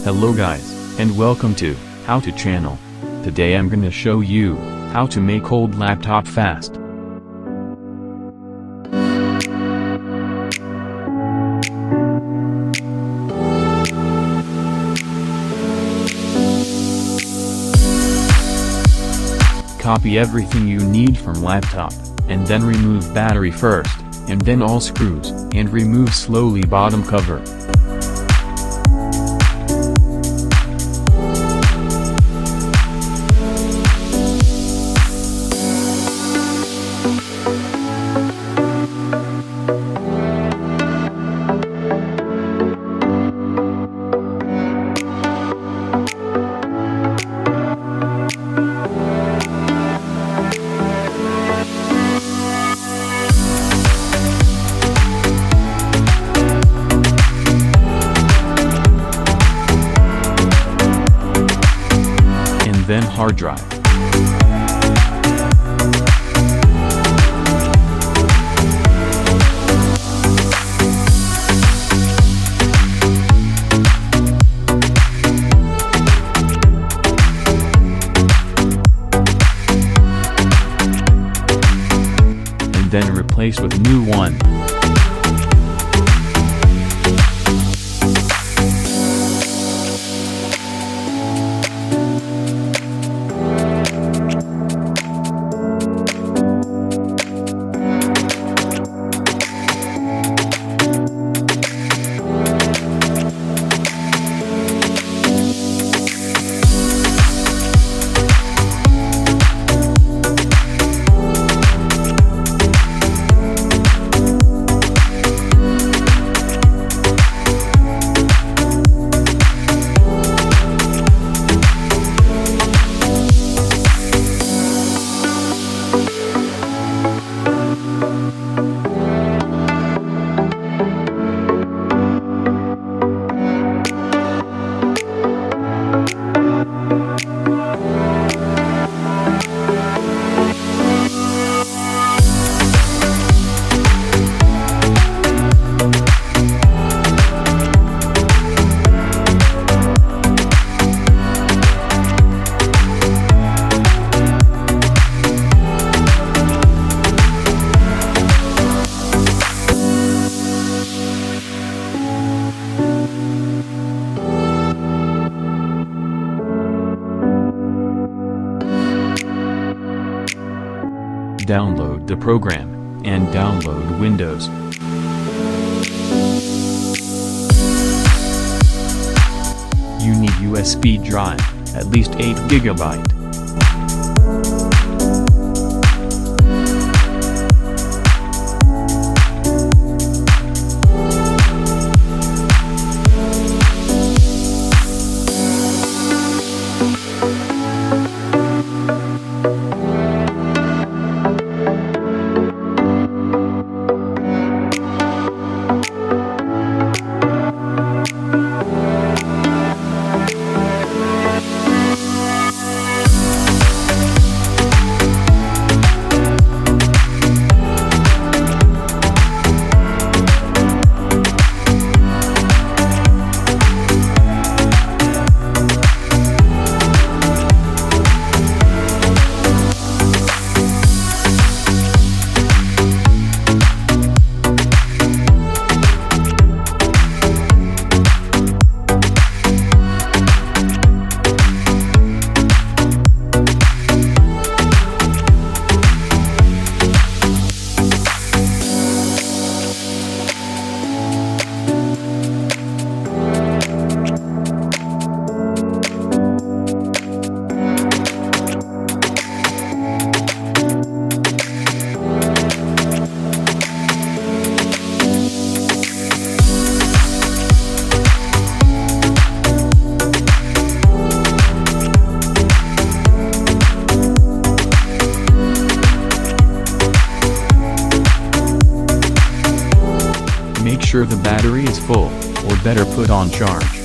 Hello guys, and welcome to How To channel. Today I'm gonna show you how to make old laptop fast. Copy everything you need from laptop, and then remove battery first, and then all screws, and remove slowly bottom cover. Then hard drive. And then replace with new one. Download the program, and download Windows. You need USB drive, at least 8 GB. Make sure the battery is full, or better put on charge.